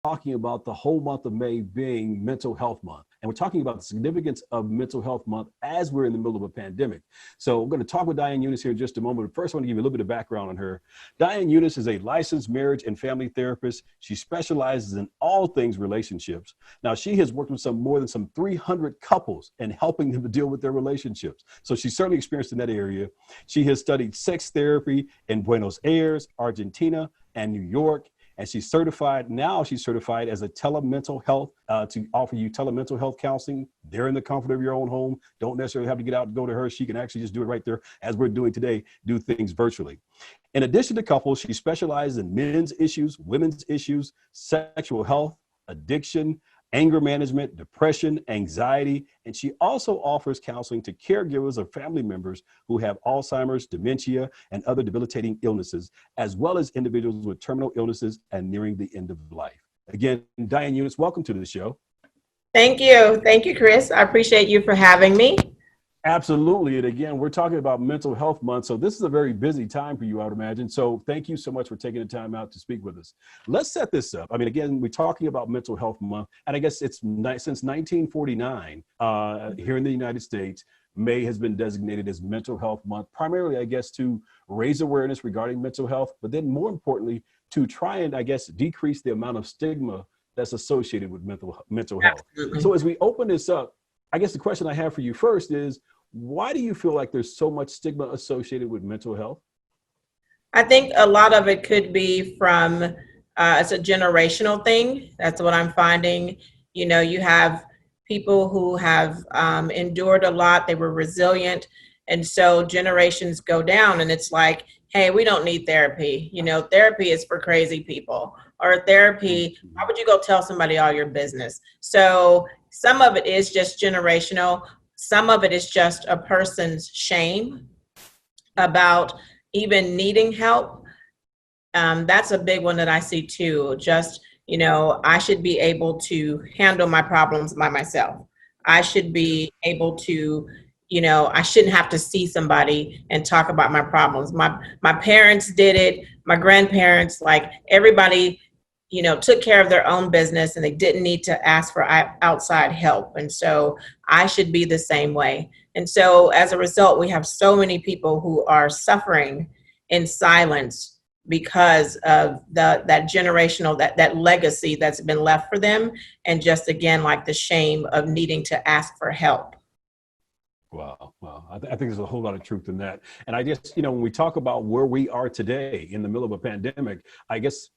talking about the whole month of May being Mental Health Month. And we're talking about the significance of Mental Health Month as we're in the middle of a pandemic. So we're going to talk with Diane Eunice here in just a moment. But first, I want to give you a little bit of background on her. Diane Eunice is a licensed marriage and family therapist. She specializes in all things relationships. Now, she has worked with more than 300 couples and helping them to deal with their relationships. So she's certainly experienced in that area. She has studied sex therapy in Buenos Aires, Argentina, and New York. And she's certified as a telemental health to offer you telemental health counseling there in the comfort of your own home. Don't necessarily have to get out and go to her. She can actually just do it right there as we're doing today, do things virtually. In addition to couples, she specializes in men's issues, women's issues, sexual health, addiction, anger management, depression, anxiety, and she also offers counseling to caregivers of family members who have Alzheimer's, dementia, and other debilitating illnesses, as well as individuals with terminal illnesses and nearing the end of life. Again, Diane Eunice, welcome to the show. Thank you. Thank you, Chris. I appreciate you for having me. Absolutely. And again, we're talking about Mental Health Month. So this is a very busy time for you, I would imagine. So thank you so much for taking the time out to speak with us. Let's set this up. I mean, again, we're talking about Mental Health Month. And I guess it's since 1949 here in the United States, May has been designated as Mental Health Month, primarily, I guess, to raise awareness regarding mental health, but then more importantly, to try and, I guess, decrease the amount of stigma that's associated with mental health. Absolutely. So as we open this up, I guess the question I have for you first is, why do you feel like there's so much stigma associated with mental health? I think a lot of it could be from, it's a generational thing. That's what I'm finding. You know, you have people who have endured a lot. They were resilient. And so generations go down and it's like, hey, we don't need therapy. You know, therapy is for crazy people. Or therapy, why would you go tell somebody all your business? So some of it is just generational. Some of it is just a person's shame about even needing help. That's a big one that I see too. Just, you know, I should be able to handle my problems by myself. I should be able to, you know, I shouldn't have to see somebody and talk about my problems. My parents did it, my grandparents, like everybody, you know, took care of their own business and they didn't need to ask for outside help. And so I should be the same way. And so as a result, we have so many people who are suffering in silence because of that generational, that legacy that's been left for them. And just again, like the shame of needing to ask for help. Wow. I think there's a whole lot of truth in that. And I guess, you know, when we talk about where we are today in the middle of a pandemic, I guess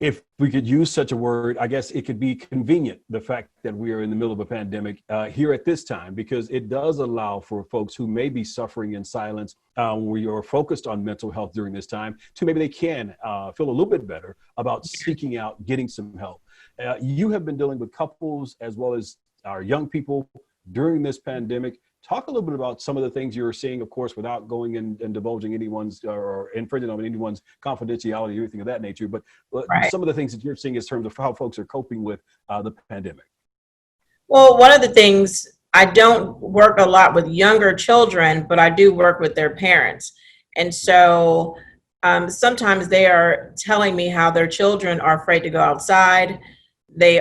if we could use such a word, I guess it could be convenient, the fact that we are in the middle of a pandemic here at this time, because it does allow for folks who may be suffering in silence, we are focused on mental health during this time, to maybe they can feel a little bit better about seeking out, getting some help. You have been dealing with couples as well as our young people during this pandemic. Talk a little bit about some of the things you're seeing, of course, without going and divulging anyone's or infringing on anyone's confidentiality or anything of that nature. But Right. some of the things that you're seeing in terms of how folks are coping with the pandemic. Well, one of the things, I don't work a lot with younger children, but I do work with their parents. And so sometimes they are telling me how their children are afraid to go outside. They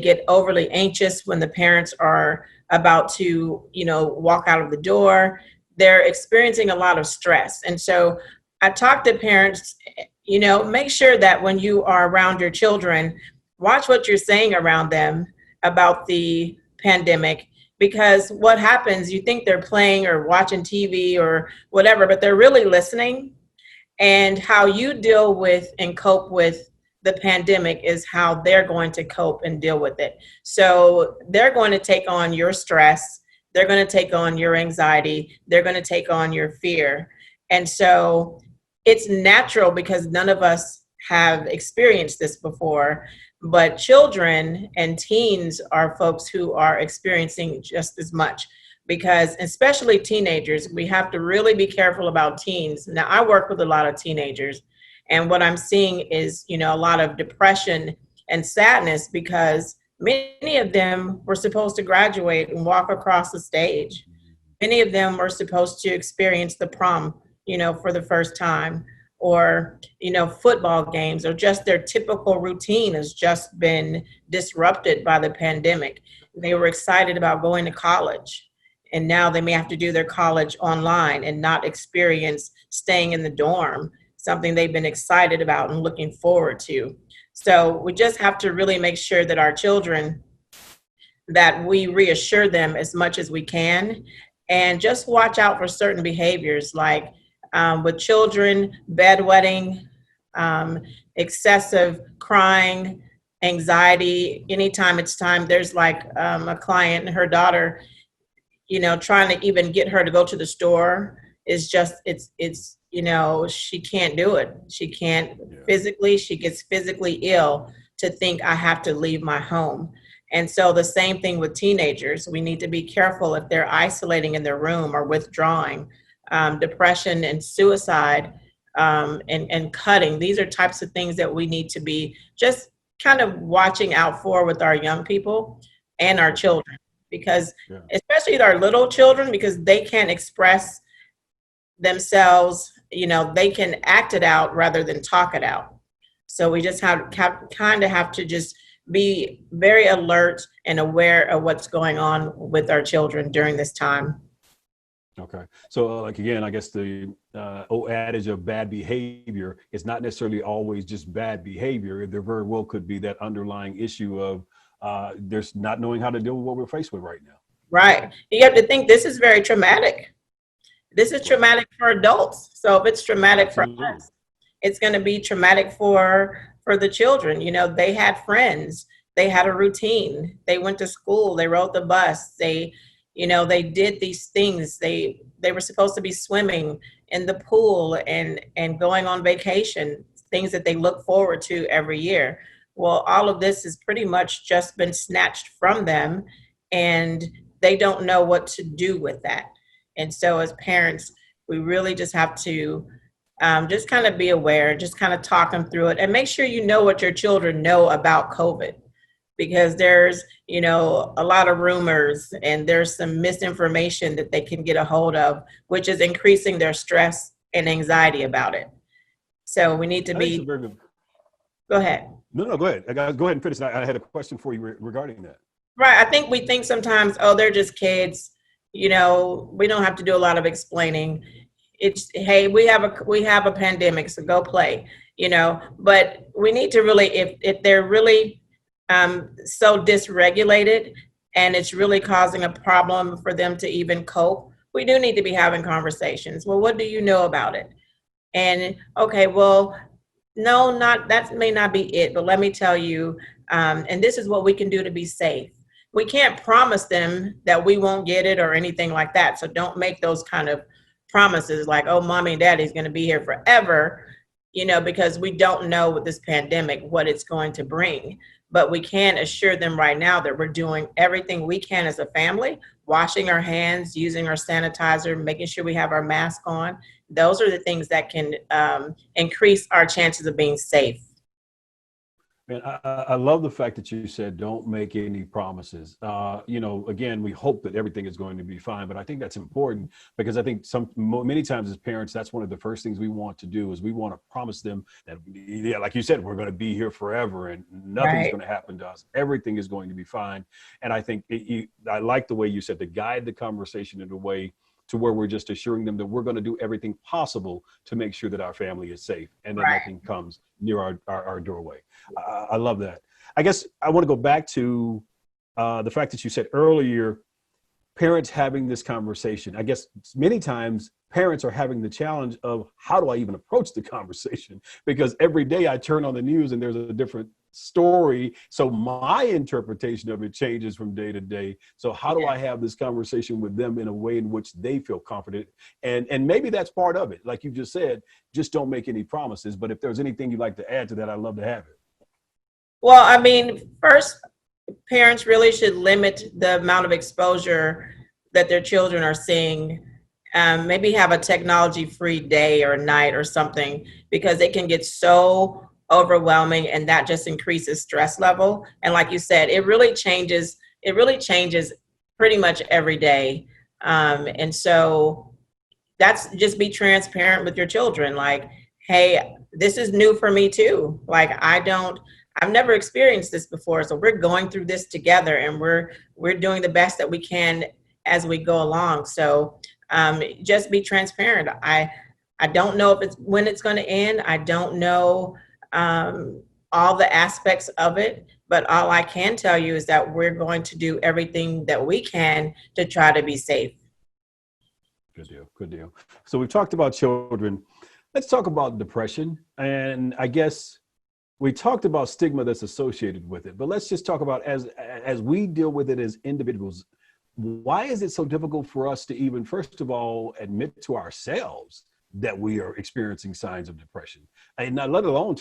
get overly anxious when the parents are about to, you know, walk out of the door. They're experiencing a lot of stress. And so I talk to parents, you know, make sure that when you are around your children, watch what you're saying around them about the pandemic, because what happens, you think they're playing or watching TV or whatever, but they're really listening. And how you deal with and cope with the pandemic is how they're going to cope and deal with it. So they're going to take on your stress. They're going to take on your anxiety. They're going to take on your fear. And so it's natural because none of us have experienced this before, but children and teens are folks who are experiencing just as much, because especially teenagers, we have to really be careful about teens. Now, I work with a lot of teenagers, and what I'm seeing is, you know, a lot of depression and sadness because many of them were supposed to graduate and walk across the stage. Many of them were supposed to experience the prom, you know, for the first time. or, football games, or just their typical routine has just been disrupted by the pandemic. They were excited about going to college, and now they may have to do their college online and not experience staying in the dorm, something they've been excited about and looking forward to. So we just have to really make sure that our children, that we reassure them as much as we can, and just watch out for certain behaviors like, with children, bedwetting, um, excessive crying, anxiety. Anytime it's time, there's like, a client and her daughter, trying to even get her to go to the store is just, she can't do it. She can't physically, she gets physically ill to think I have to leave my home. And so the same thing with teenagers. We need to be careful if they're isolating in their room or withdrawing. Depression and suicide, and cutting. These are types of things that we need to be just kind of watching out for with our young people and our children, because especially our little children, because they can't express themselves, they can act it out rather than talk it out. So we just kind of have to just be very alert and aware of what's going on with our children during this time. Okay. So like, again, I guess the old adage of bad behavior is not necessarily always just bad behavior. There very well could be that underlying issue of there's not knowing how to deal with what we're faced with right now. Right. You have to think this is very traumatic. This is traumatic for adults. So if it's traumatic for us, it's going to be traumatic for the children. They had friends, they had a routine, they went to school, they rode the bus, they did these things. They were supposed to be swimming in the pool and going on vacation, things that they look forward to every year. Well, all of this has pretty much just been snatched from them, and they don't know what to do with that. And so as parents, we really just have to just kind of be aware, just kind of talk them through it, and make sure you know what your children know about COVID. Because there's, a lot of rumors, and there's some misinformation that they can get a hold of, which is increasing their stress and anxiety about it. So we need to be. Go ahead. No, go ahead. Go ahead and finish. I had a question for you regarding that. Right. I think we think sometimes, oh, they're just kids. We don't have to do a lot of explaining. It's, hey, we have a pandemic, so go play. But we need to really, if they're really so dysregulated and it's really causing a problem for them to even cope, we do need to be having conversations. Well, what do you know about it? And okay, well, no, that may not be it, but let me tell you, and this is what we can do to be safe. We can't promise them that we won't get it or anything like that. So don't make those kind of promises like, oh, mommy and daddy's going to be here forever, because we don't know with this pandemic what it's going to bring. But we can assure them right now that we're doing everything we can as a family, washing our hands, using our sanitizer, making sure we have our mask on. Those are the things that can increase our chances of being safe. Man, I love the fact that you said don't make any promises. Again, we hope that everything is going to be fine, but I think that's important because I think many times as parents, that's one of the first things we want to do is we want to promise them that, like you said, we're going to be here forever and nothing's going to happen to us. Everything is going to be fine. And I think I like the way you said to guide the conversation in a way to where we're just assuring them that we're going to do everything possible to make sure that our family is safe and that nothing comes near our doorway. I love that. I guess I want to go back to the fact that you said earlier, parents having this conversation. I guess many times parents are having the challenge of how do I even approach the conversation? Because every day I turn on the news and there's a different story. So my interpretation of it changes from day to day. So how do I have this conversation with them in a way in which they feel confident? And maybe that's part of it. Like you just said, just don't make any promises. But if there's anything you'd like to add to that, I'd love to have it. Well, I mean, first, parents really should limit the amount of exposure that their children are seeing. Maybe have a technology-free day or night or something, because it can get so overwhelming and that just increases stress level. And like you said, it really changes pretty much every day. And so that's just be transparent with your children. Like, hey, this is new for me too. Like I've never experienced this before. So we're going through this together, and we're doing the best that we can as we go along. So just be transparent. I don't know if it's when it's going to end. I don't know all the aspects of it, but all I can tell you is that we're going to do everything that we can to try to be safe. Good deal. Good deal. So we've talked about children. Let's talk about depression. And I guess we talked about stigma that's associated with it, but let's just talk about as we deal with it as individuals. Why is it so difficult for us to even, first of all, admit to ourselves that we are experiencing signs of depression, and not let alone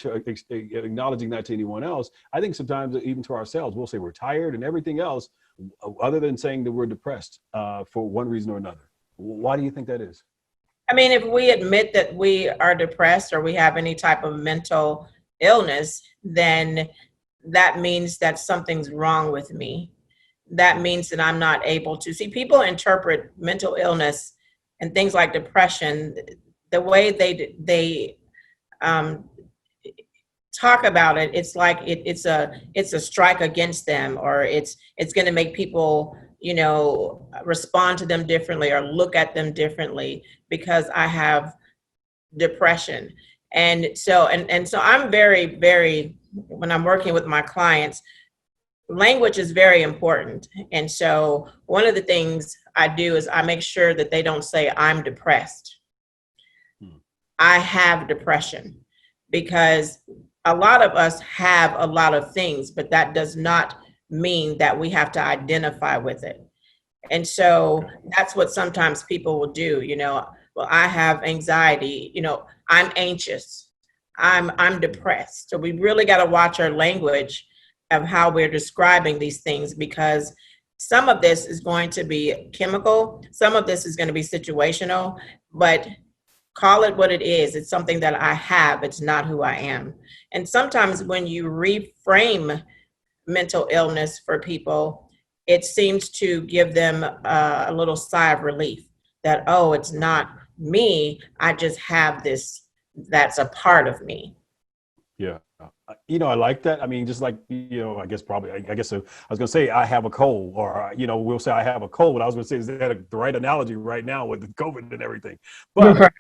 acknowledging that to anyone else? I think sometimes even to ourselves, we'll say we're tired and everything else, other than saying that we're depressed for one reason or another. Why do you think that is? I mean, if we admit that we are depressed or we have any type of mental illness, then that means that something's wrong with me. That means that I'm not able to see. People interpret mental illness and things like depression the way they talk about it. It's like it's a strike against them, or it's going to make people respond to them differently or look at them differently because I have depression. And so I'm very, very, when I'm working with my clients, language is very important. And so one of the things I do is I make sure that they don't say I'm depressed. I have depression, because a lot of us have a lot of things, but that does not mean that we have to identify with it. And so that's what sometimes people will do, well, I have anxiety, I'm anxious, I'm depressed. So we really got to watch our language of how we're describing these things, because some of this is going to be chemical, some of this is going to be situational, but call it what it is. It's something that I have, it's not who I am. And sometimes when you reframe mental illness for people, it seems to give them a little sigh of relief that, oh, it's not me, I just have this, that's a part of me. Yeah. I like that. I mean, just like, I guess I was going to say I have a cold, or, we'll say I have a cold. I was going to say, is that the right analogy right now with the COVID and everything? But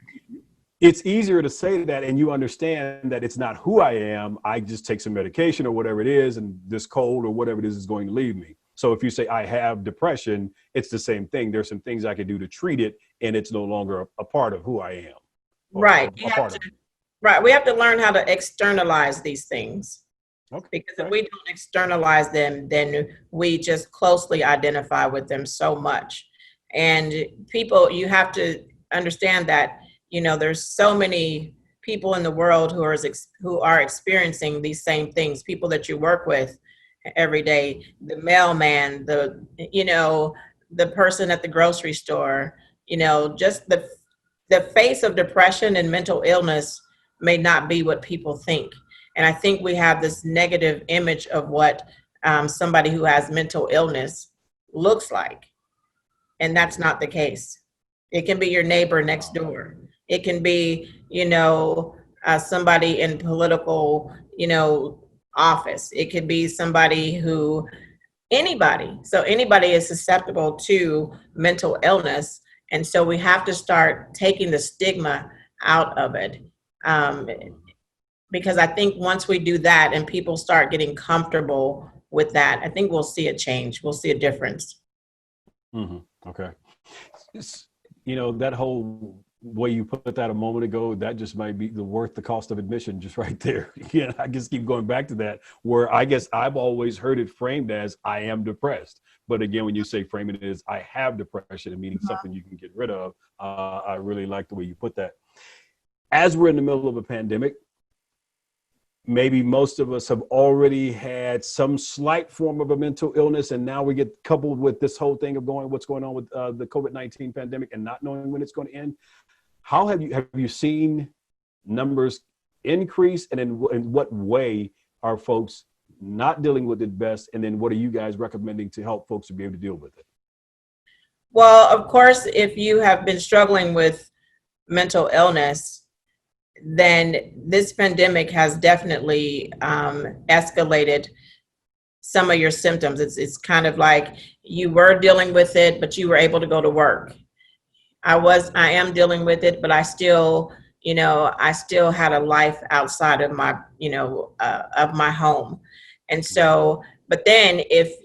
it's easier to say that, and you understand that it's not who I am. I just take some medication or whatever it is, and this cold or whatever it is going to leave me. So if you say I have depression, it's the same thing. There's some things I can do to treat it, and it's no longer a part of who I am. Right. Right. We have to learn how to externalize these things. Okay. Because if we don't externalize them, then we just closely identify with them so much. And people, you have to understand that, there's so many people in the world who are experiencing these same things. People that you work with every day, the mailman, the person at the grocery store, just the face of depression and mental illness may not be what people think. And I think we have this negative image of what somebody who has mental illness looks like. And that's not the case. It can be your neighbor next door. It can be, somebody in political, office. It could be somebody anybody. So anybody is susceptible to mental illness. And so we have to start taking the stigma out of it. Because I think once we do that and people start getting comfortable with that, I think we'll see a change. We'll see a difference. Mm-hmm. Okay. That whole way you put that a moment ago, that just might be worth the cost of admission just right there. Yeah, I just keep going back to that, where I guess I've always heard it framed as I am depressed. But again, when you say frame it as I have depression, and meaning something you can get rid of, I really like the way you put that. As we're in the middle of a pandemic, maybe most of us have already had some slight form of a mental illness, and now we get coupled with this whole thing of what's going on with the COVID-19 pandemic and not knowing when it's going to end. How have you seen numbers increase, and in what way are folks not dealing with it best, and then what are you guys recommending to help folks to be able to deal with it? Well, of course, if you have been struggling with mental illness, then this pandemic has definitely escalated some of your symptoms. It's kind of like you were dealing with it, but you were able to go to work. I am dealing with it, but I still had a life outside of my, of my home. And so, but then if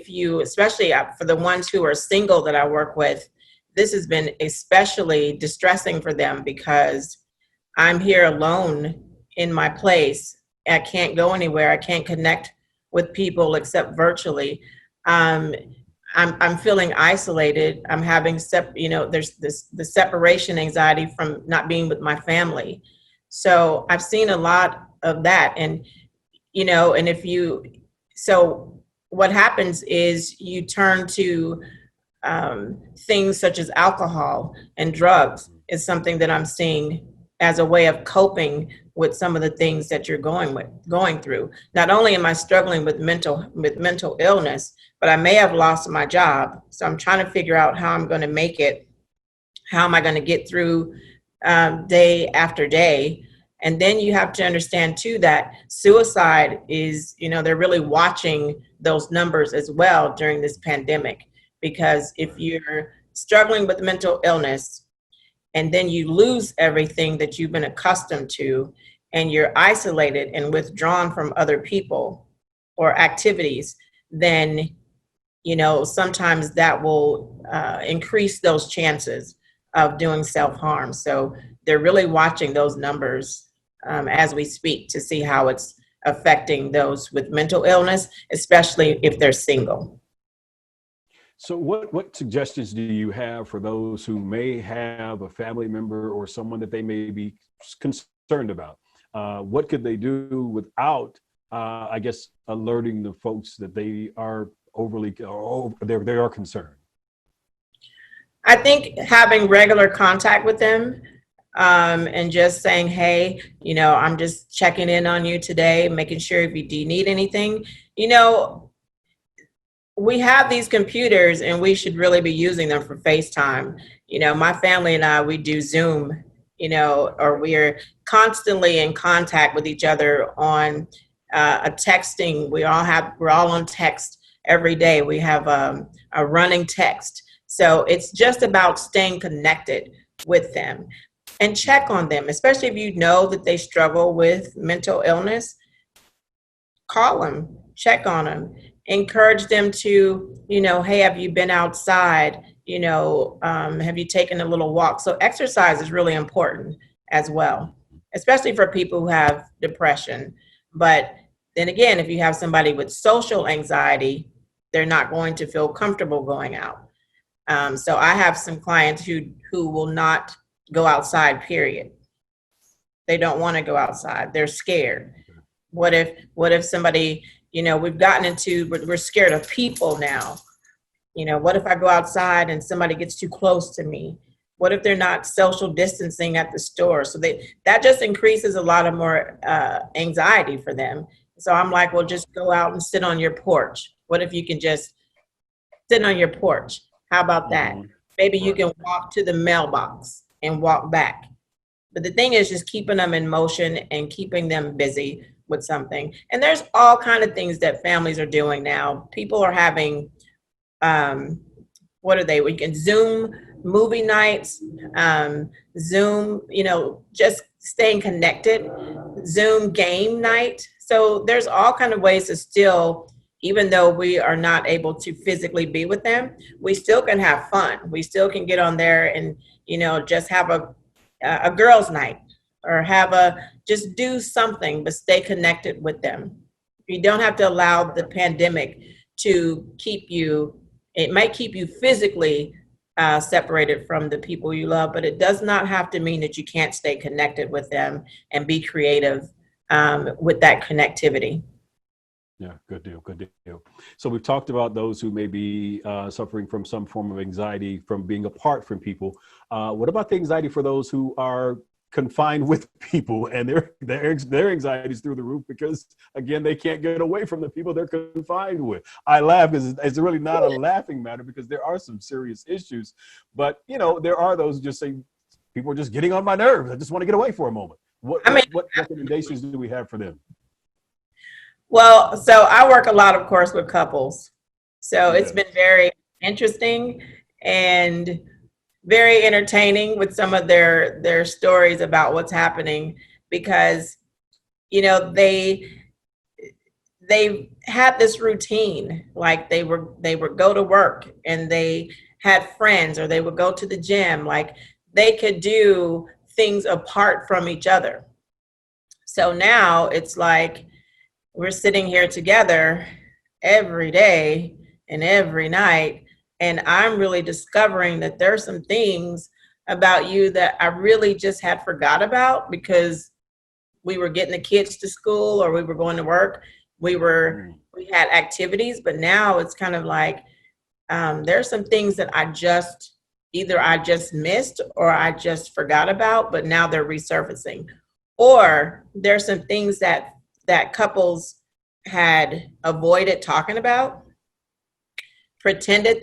you, especially for the ones who are single that I work with, this has been especially distressing for them because I'm here alone in my place. I can't go anywhere. I can't connect with people except virtually. Um, I'm feeling isolated. I'm having there's the separation anxiety from not being with my family. So I've seen a lot of that, and and if you so what happens is you turn to things such as alcohol and drugs is something that I'm seeing as a way of coping with some of the things that you're going through. Not only am I struggling with mental illness, but I may have lost my job. So I'm trying to figure out how I'm going to make it. How am I going to get through day after day? And then you have to understand too that suicide is, they're really watching those numbers as well during this pandemic. Because if you're struggling with mental illness and then you lose everything that you've been accustomed to and you're isolated and withdrawn from other people or activities, then, sometimes that will increase those chances of doing self-harm. So they're really watching those numbers as we speak to see how it's affecting those with mental illness, especially if they're single. So what suggestions do you have for those who may have a family member or someone that they may be concerned about? What could they do without, I guess, alerting the folks that they are they are concerned? I think having regular contact with them and just saying, hey, I'm just checking in on you today, making sure if you do need anything, we have these computers and we should really be using them for FaceTime. My family and I, we do Zoom, or we're constantly in contact with each other on a texting. We're all on text every day. We have a running text. So it's just about staying connected with them and check on them, especially if you know that they struggle with mental illness. Call them, check on them, encourage them to, hey, have you been outside? Have you taken a little walk? So exercise is really important as well, especially for people who have depression. But then again, if you have somebody with social anxiety, they're not going to feel comfortable going out. So I have some clients who will not go outside, period. They don't want to go outside. They're scared. What if somebody, we've gotten into, we're scared of people now. What if I go outside and somebody gets too close to me? What if they're not social distancing at the store? So that just increases a lot of more anxiety for them. So I'm like, well, just go out and sit on your porch. What if you can just sit on your porch? How about that? Maybe you can walk to the mailbox and walk back. But the thing is just keeping them in motion and keeping them busy with something. And there's all kind of things that families are doing now. People are having, we can Zoom movie nights, Zoom, just staying connected, Zoom game night. So there's all kind of ways to still, even though we are not able to physically be with them, we still can have fun. We still can get on there and, just have a girls' night or just do something, but stay connected with them. You don't have to allow the pandemic to keep you, it might keep you physically separated from the people you love, but it does not have to mean that you can't stay connected with them and be creative with that connectivity. Yeah, good deal, good deal. So we've talked about those who may be suffering from some form of anxiety from being apart from people. What about the anxiety for those who are confined with people and their anxiety is through the roof because, again, they can't get away from the people they're confined with? I laugh because it's really not a laughing matter because there are some serious issues. But, there are those who just say, people are just getting on my nerves. I just want to get away for a moment. What, I mean, what, what recommendations do we have for them? well, so I work a lot, of course, with couples. So it's Yes. been very interesting and very entertaining with some of their stories about what's happening because they had this routine, like they would go to work and they had friends, or they would go to the gym, like they could do things apart from each other. So now it's like we're sitting here together every day and every night, and I'm really discovering that there's some things about you that I really just had forgot about because we were getting the kids to school or we were going to work. We had activities, but now it's kind of like there's some things that I just missed or I just forgot about, but now they're resurfacing. Or there's some things that couples had avoided talking about, pretended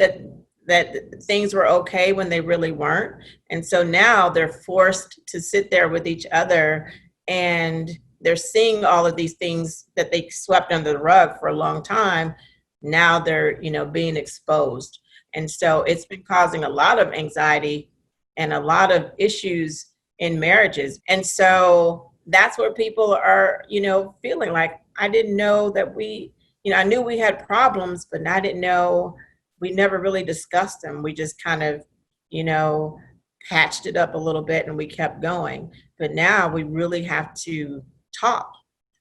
that things were okay when they really weren't. And so now they're forced to sit there with each other, and they're seeing all of these things that they swept under the rug for a long time. Now they're, being exposed. And so it's been causing a lot of anxiety and a lot of issues in marriages. And so that's where people are, feeling like, I didn't know that I knew we had problems, but I didn't know, we never really discussed them. We just kind of, patched it up a little bit and we kept going. But now we really have to talk.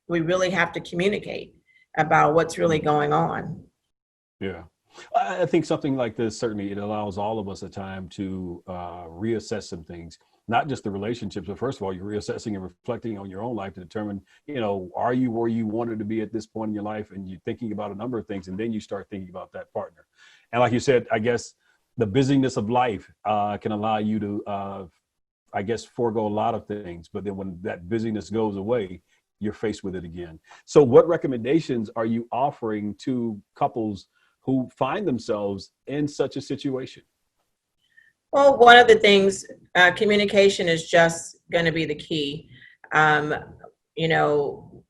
We really have to communicate about what's really going on. Yeah. I think something like this, certainly it allows all of us a time to reassess some things, not just the relationships, but first of all, you're reassessing and reflecting on your own life to determine, are you where you wanted to be at this point in your life? And you're thinking about a number of things, and then you start thinking about that partner. And like you said, I guess the busyness of life can allow you to, forego a lot of things. But then when that busyness goes away, you're faced with it again. So what recommendations are you offering to couples who find themselves in such a situation? Well, one of the things, communication is just going to be the key. Um,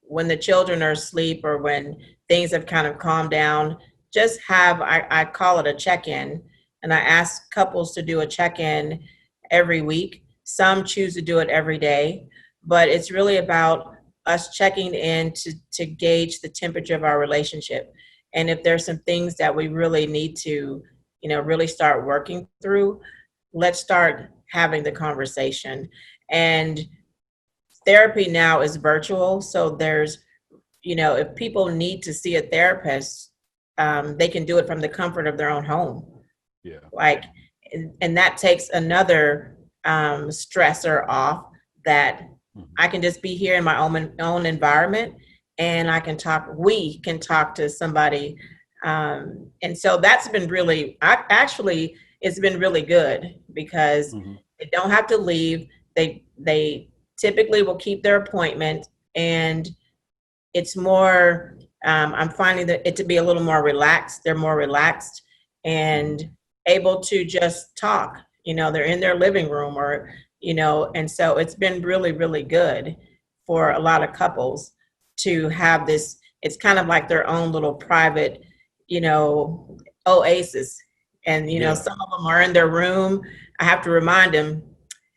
when the children are asleep or when things have kind of calmed down, just I call it a check-in. And I ask couples to do a check-in every week. Some choose to do it every day, but it's really about us checking in to gauge the temperature of our relationship. And if there's some things that we really need to, really start working through, let's start having the conversation. And therapy now is virtual. So there's, if people need to see a therapist, they can do it from the comfort of their own home. Yeah. Like, and that takes another stressor off, that I can just be here in my own environment, and we can talk to somebody. And so that's been really, it's been really good because they don't have to leave. They typically will keep their appointment, and it's more, I'm finding that it to be a little more relaxed. They're more relaxed and able to just talk. They're in their living room or, and so it's been really, really good for a lot of couples to have this. It's kind of like their own little private, oasis. And, some of them are in their room. I have to remind them,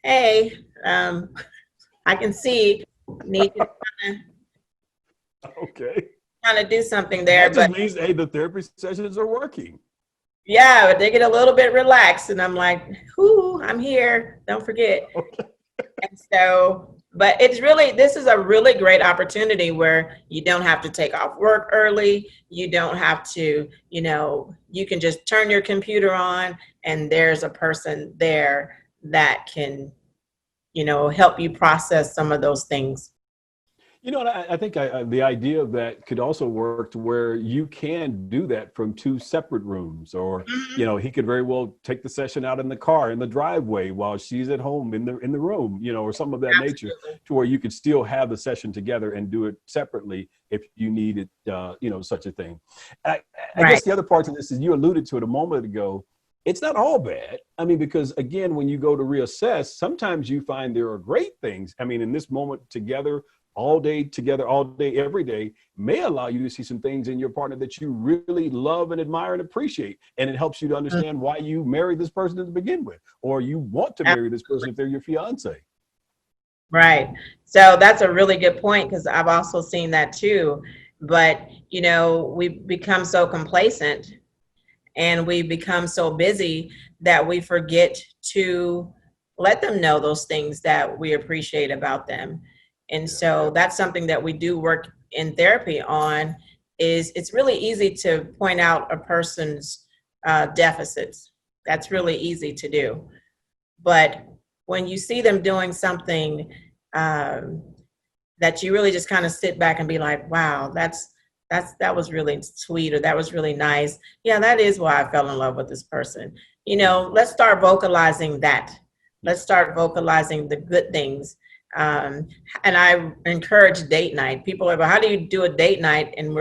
hey, I can see, need to kind of do something there. That just means, hey, the therapy sessions are working. Yeah, but they get a little bit relaxed, and I'm like, "Whoo, I'm here. Don't forget." Okay. And so, but this is a really great opportunity where you don't have to take off work early. You don't have to, you can just turn your computer on, and there's a person there that can, help you process some of those things. And I think the idea of that could also work to where you can do that from two separate rooms, or, he could very well take the session out in the car, in the driveway, while she's at home in the room, or some of that nature, to where you could still have the session together and do it separately if you needed, such a thing. I guess the other part of this is, you alluded to it a moment ago, it's not all bad. I mean, because again, when you go to reassess, sometimes you find there are great things. I mean, in this moment together, all day, every day, may allow you to see some things in your partner that you really love and admire and appreciate. And it helps you to understand why you married this person to begin with, or you want to marry this person if they're your fiance. Right. So that's a really good point because I've also seen that too. But, we become so complacent and we become so busy that we forget to let them know those things that we appreciate about them. And Yeah. so that's something that we do work in therapy on. Is it's really easy to point out a person's deficits. That's really easy to do. But when you see them doing something um, that you really just kind of sit back and be like, wow, that was really sweet, or that was really nice. Yeah, that is why I fell in love with this person. Let's start vocalizing that. Let's start vocalizing the good things. And I encourage date night. People are, well, how do you do a date night and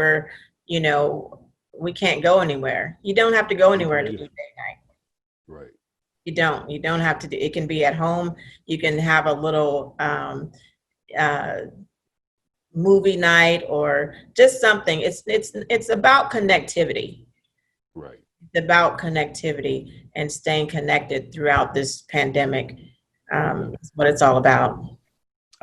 you know, we can't go anywhere? You don't have to go anywhere to do date night. Right. You don't have to do, it can be at home. You can have a little uh, movie night or just something. It's about connectivity. Right. It's about connectivity and staying connected throughout this pandemic. That's what it's all about.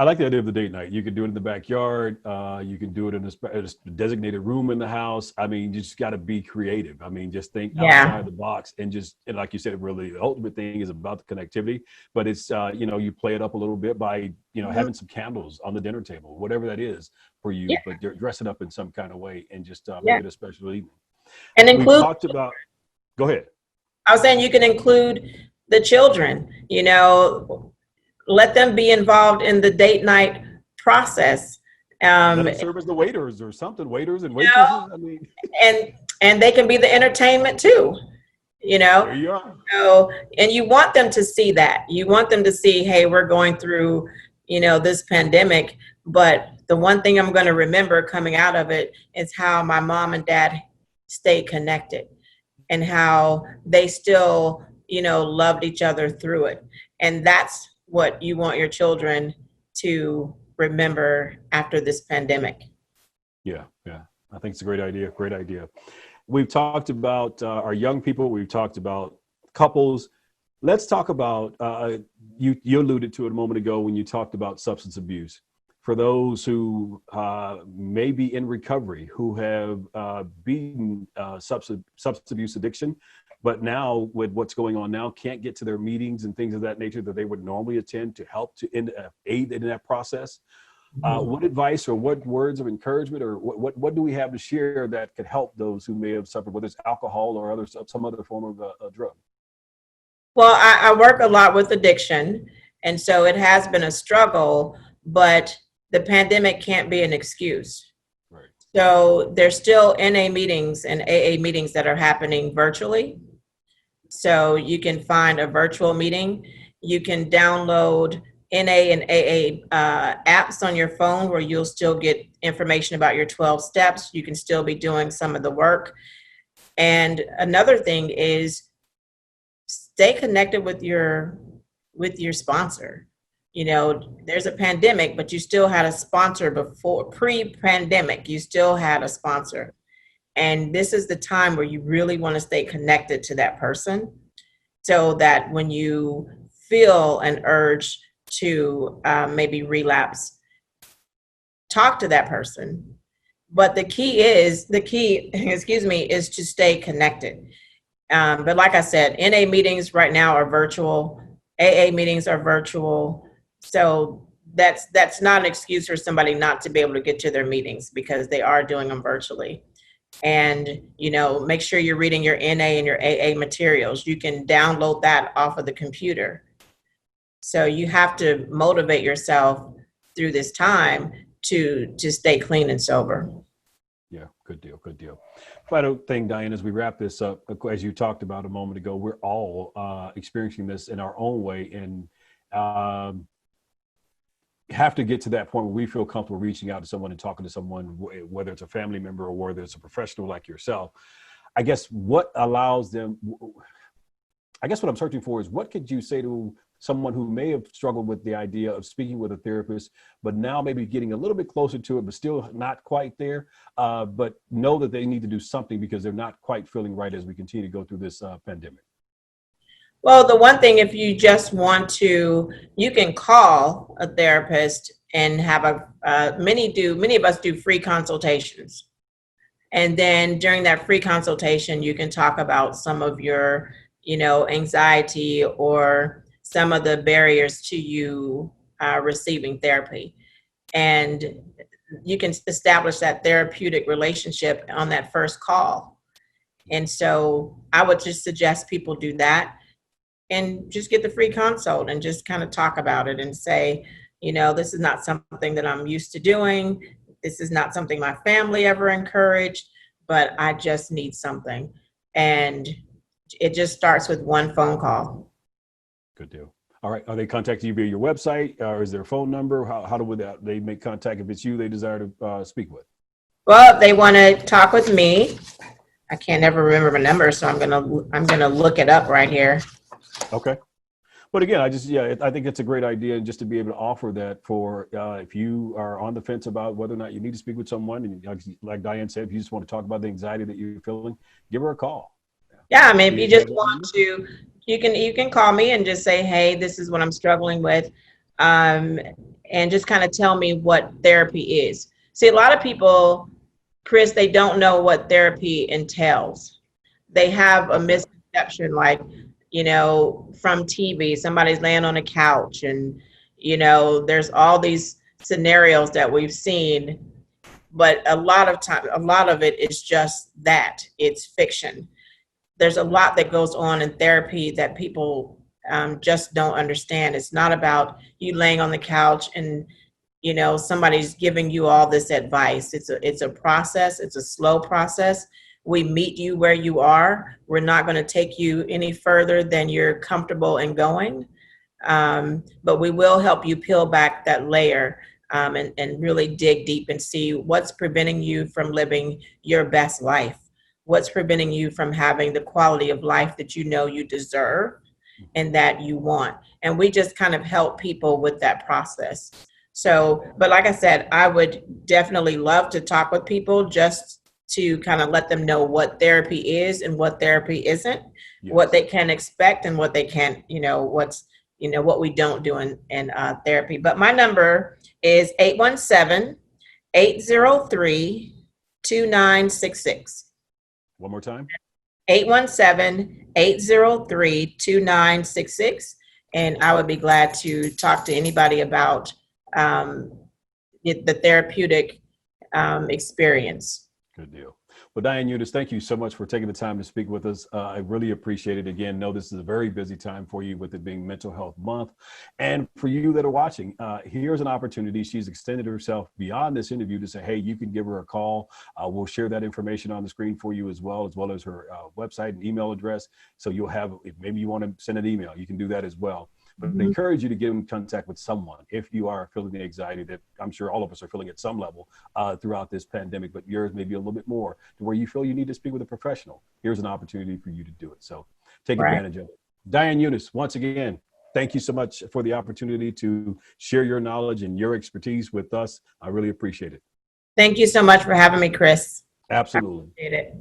I like the idea of the date night. You can do it in the backyard. You can do it in a designated room in the house. I mean, you just got to be creative. I mean, just think outside the box and like you said, really the ultimate thing is about the connectivity, but it's, you play it up a little bit by, having some candles on the dinner table, whatever that is for you, but you're dressing up in some kind of way and just make it a special evening. And We've include, talked about, go ahead. I was saying you can include the children, let them be involved in the date night process. Let them serve as the waiters or something, waiters and waitresses. I mean, and they can be the entertainment too. There you are. So, and you want them to see that. You want them to see, hey, we're going through, this pandemic, but the one thing I'm going to remember coming out of it is how my mom and dad stayed connected and how they still, loved each other through it. And that's what you want your children to remember after this pandemic. Yeah. I think it's a great idea. Great idea. We've talked about our young people. We've talked about couples. Let's talk about, you alluded to it a moment ago when you talked about substance abuse. For those who may be in recovery, who have beaten substance abuse addiction, but now with what's going on now, can't get to their meetings and things of that nature that they would normally attend to help to aid in that process. What advice or what words of encouragement or what do we have to share that could help those who may have suffered, whether it's alcohol or some other form of a drug? Well, I work a lot with addiction, and so it has been a struggle, but the pandemic can't be an excuse. Right. So there's still NA meetings and AA meetings that are happening virtually. So you can find a virtual meeting. You can download NA and AA apps on your phone where you'll still get information about your 12 steps. You can still be doing some of the work. And another thing is stay connected with your sponsor. There's a pandemic, but you still had a sponsor before, pre-pandemic, you still had a sponsor. And this is the time where you really want to stay connected to that person so that when you feel an urge to maybe relapse, talk to that person. But the key, excuse me, is to stay connected. But like I said, NA meetings right now are virtual. AA meetings are virtual. So that's not an excuse for somebody not to be able to get to their meetings because they are doing them virtually. And, make sure you're reading your NA and your AA materials. You can download that off of the computer. So you have to motivate yourself through this time to stay clean and sober. Yeah, good deal. Final thing, Diane, as we wrap this up, as you talked about a moment ago, we're all experiencing this in our own way, and have to get to that point where we feel comfortable reaching out to someone and talking to someone, whether it's a family member or whether it's a professional like yourself. I guess what allows them, I guess what I'm searching for is what could you say to someone who may have struggled with the idea of speaking with a therapist, but now maybe getting a little bit closer to it, but still not quite there, but know that they need to do something because they're not quite feeling right as we continue to go through this pandemic? Well, the one thing, if you just want to, you can call a therapist and have many of us do free consultations. And then during that free consultation, you can talk about some of your, anxiety or some of the barriers to you receiving therapy. And you can establish that therapeutic relationship on that first call. And so I would just suggest people do that and just get the free consult and just kind of talk about it and say, this is not something that I'm used to doing. This is not something my family ever encouraged, but I just need something. And it just starts with one phone call. Good deal. All right. Are they contacting you via your website, or is there a phone number? How do they make contact if it's you they desire to speak with? Well, if they want to talk with me, I can't ever remember my number, so I'm gonna look it up right here. Okay. But again, I think it's a great idea just to be able to offer that for if you are on the fence about whether or not you need to speak with someone, and like Diane said, if you just want to talk about the anxiety that you're feeling, give her a call. Yeah, I mean, if you just want to, you can call me and just say, hey, this is what I'm struggling with, and just kind of tell me what therapy is. See, a lot of people, Chris, they don't know what therapy entails. They have a misconception, like, from TV, somebody's laying on a couch and, there's all these scenarios that we've seen, but a lot of it is just that, it's fiction. There's a lot that goes on in therapy that people just don't understand. It's not about you laying on the couch and, somebody's giving you all this advice. It's a process. It's a slow process. We meet you where you are. We're not going to take you any further than you're comfortable in going. But we will help you peel back that layer and really dig deep and see what's preventing you from living your best life. What's preventing you from having the quality of life that you deserve and that you want. And we just kind of help people with that process. So, but like I said, I would definitely love to talk with people just to kind of let them know what therapy is and what therapy isn't, yes, what they can expect and what they can't, what we don't do in therapy. But my number is 817-803-2966. One more time. 817-803-2966. And I would be glad to talk to anybody about the therapeutic experience. Good deal. Well, Diane Eunice, thank you so much for taking the time to speak with us. I really appreciate it. Again, know this is a very busy time for you with it being Mental Health Month. And for you that are watching, here's an opportunity. She's extended herself beyond this interview to say, hey, you can give her a call. We'll share that information on the screen for you as well as her website and email address. So you'll have, if maybe you want to send an email, you can do that as well. But I encourage you to get in contact with someone if you are feeling the anxiety that I'm sure all of us are feeling at some level throughout this pandemic, but yours may be a little bit more to where you feel you need to speak with a professional. Here's an opportunity for you to do it. So take advantage of it. Diane Eunice, once again, thank you so much for the opportunity to share your knowledge and your expertise with us. I really appreciate it. Thank you so much for having me, Chris. Absolutely. I appreciate it.